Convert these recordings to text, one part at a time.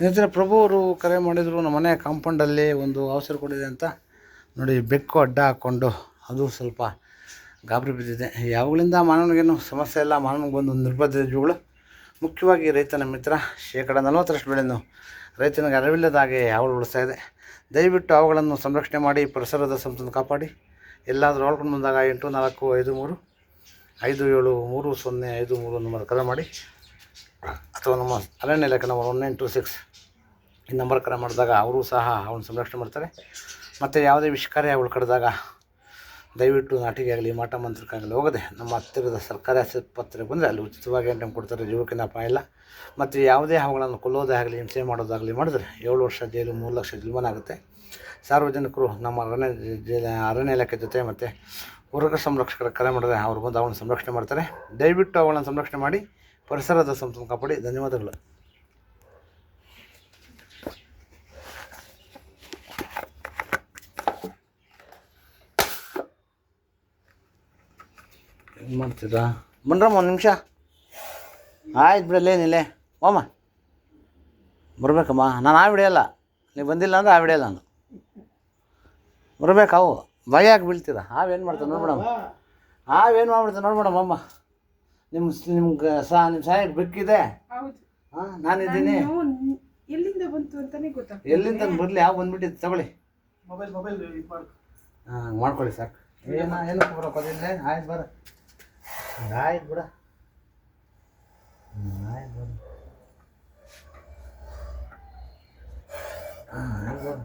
ಸ್ನೇಹಿತರೆ, ಪ್ರಭು ಅವರು ಕರೆ ಮಾಡಿದರು. ನಮ್ಮ ಮನೆ ಕಾಂಪೌಂಡಲ್ಲಿ ಒಂದು ಅವಸರ ಕೊಡಿದೆ ಅಂತ ನೋಡಿ, ಬೆಕ್ಕು ಅಡ್ಡ ಹಾಕ್ಕೊಂಡು ಅದು ಸ್ವಲ್ಪ ಗಾಬರಿ ಬಿದ್ದಿದೆ. ಯಾವಾಗಲಿಂದ ಮಾನವನಿಗೇನು ಸಮಸ್ಯೆ ಇಲ್ಲ, ಮಾನವನಿಗೆ ಬಂದು ನಿರ್ಬಂಧ ಜೀವಿಗಳು. ಮುಖ್ಯವಾಗಿ ರೈತನ ಮಿತ್ರ. 40% ಬೆಳೆಯನ್ನು ರೈತನಿಗೆ ಅರಿವಿಲ್ಲದ ಹಾಗೆ ಹಾವುಗಳು ಉಳಿಸ್ತಾ ಇದೆ. ದಯವಿಟ್ಟು ಅವುಗಳನ್ನು ಸಂರಕ್ಷಣೆ ಮಾಡಿ, ಪರಿಸರದ ಸಂಪತ್ತನ್ನು ಕಾಪಾಡಿ. ಎಲ್ಲಾದರೂ ಹೊಳ್ಕೊಂಡು ಬಂದಾಗ 8453 573053 ನಂಬರ್ ಕರೆ ಮಾಡಿ, ಅಥವಾ ನಮ್ಮ ಅರಣ್ಯ ಇಲಾಖೆ ನಂಬರ್ 1926 ಈ ನಂಬರ್ ಕರೆ ಮಾಡಿದಾಗ ಅವರು ಸಹ ಅವನ್ನ ಸಂರಕ್ಷಣೆ ಮಾಡ್ತಾರೆ. ಮತ್ತು ಯಾವುದೇ ವಿಷಕಾರಿ ಹಾವುಗಳು ಕಡಿದಾಗ ದಯವಿಟ್ಟು ನಾಟಿಗೆ ಆಗಲಿ ಮಾಟ ಮಂತ್ರಕ್ಕಾಗಲಿ ಹೋಗದೆ ನಮ್ಮ ಹತ್ತಿರದ ಸರ್ಕಾರಿ ಆಸ್ಪತ್ರೆಗೆ ಬಂದರೆ ಅಲ್ಲಿ ಉಚಿತವಾಗಿ ಎಂಟಮ್ ಕೊಡ್ತಾರೆ. ಜೀವಕ್ಕಿಂತ ಅಪಾಯ ಇಲ್ಲ. ಮತ್ತು ಯಾವುದೇ ಹಾವುಗಳನ್ನು ಕೊಲ್ಲೋದೇ ಆಗಲಿ ಹಿಂಸೆ ಮಾಡೋದಾಗಲಿ ಮಾಡಿದ್ರೆ 7 ವರ್ಷ ಜೈಲು 3 ಲಕ್ಷ ಜೀವನ ಆಗುತ್ತೆ. ಸಾರ್ವಜನಿಕರು ನಮ್ಮ ಅರಣ್ಯ ಇಲಾಖೆ ಜೊತೆ ಮತ್ತು ವರ್ಗ ಸಂರಕ್ಷಕರ ಕರೆ ಮಾಡಿದ್ರೆ ಅವರು ಬಂದು ಅವನ್ನ ಸಂರಕ್ಷಣೆ ಮಾಡ್ತಾರೆ. ದಯವಿಟ್ಟು ಅವುಗಳನ್ನು ಸಂರಕ್ಷಣೆ ಮಾಡಿ, ಪರಿಸರದ ಸಂಪತ್ತನ್ನು ಕಾಪಾಡಿ. ಧನ್ಯವಾದಗಳು. ಏನು ಮಾಡ್ತೀರಾ? ಬನ್ರಮ್ಮ, 1 ನಿಮಿಷ ಆಯ್ತು ಬಿಡಲ್ಲೇನಿಲ್ಲೇ ಓಮ್ಮ ಬರ್ಬೇಕಮ್ಮ. ನಾನು ಹಿಡಿಯಲ್ಲ, ನೀವು ಬಂದಿಲ್ಲ ಅಂದರೆ ಹಿಡಿಯಲ್ಲ. ನಾನು ಬರ್ಬೇಕು. ಅವು ಭಯ ಹಾಕಿ ಬೀಳ್ತೀರ. ಹಾವೇನು ಮಾಡ್ತಾರೆ ನೋಡ್ಬಿಡಮ್ಮ, ಹಾವೇನು ಮಾಡ್ಬಿಡ್ತಾರೆ ನೋಡ್ಬಿಡಮ್ಮ. ಅಮ್ಮ ನಿಮ್ಗೆ ನಿಮ್ಮ ಸಹಾಯ ಬೆಕ್ಕಿದೆ. ಹಾಂ, ನಾನಿದ್ದೀನಿ. ಎಲ್ಲಿಂದ ಬರಲಿ, ಯಾವ ಬಂದುಬಿಟ್ಟಿದ್ದು ತಗೊಳ್ಳಿ. ಮೊಬೈಲ್ ಹಾಂ ಮಾಡ್ಕೊಳ್ಳಿ ಸಾಕು. ಏನು ಬರೋಕ್ಕೋದಿಲ್ಲ. ಆಯ್ತು ಬರ, ಆಯ್ತು ಬಿಡ. ಆಯ್ತು ಬರ. ಹಾಂ ಆಯ್ತು ಬರ.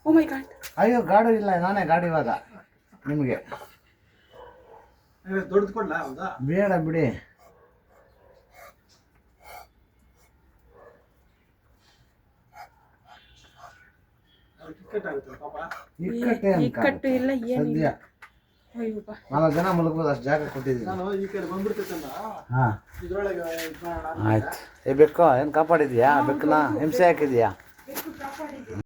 ಓ ಮೈ ಗಾಡ್. ಅಯ್ಯೋ, ಗಾಡಿ ಇಲ್ಲ, ನಾನೇ ಗಾಡಿ ಇವಾಗ ನಿಮಗೆ. ದೊಡ್ಡದು ಕೊಡ್ಲಾ? ಹೌದಾ, ಬೇಡ ಬಿಡಿ. ಇಕ್ಕಟ್ಟು ಇಲ್ಲ ಸದ್ಯ 4 ಜನ ಮಲಗ್ಬೋದು, ಅಷ್ಟು ಜಾಗ ಕೊಟ್ಟಿದ್ದೀನಿ. ನಾನು ಈ ಕಡೆ ಬಂದ್ಬಿಡ್ತೈತಲ್ಲ, ಹಾಂ ಇದ್ರೊಳಗೆ ಆಯ್ತು. ಏ ಬೆಕ್ಕು ಏನು ಕಾಪಾಡಿದ್ಯಾ? ಬೆಕ್ಕನ್ನ ಹಿಂಸೆ ಹಾಕಿದ್ಯಾ?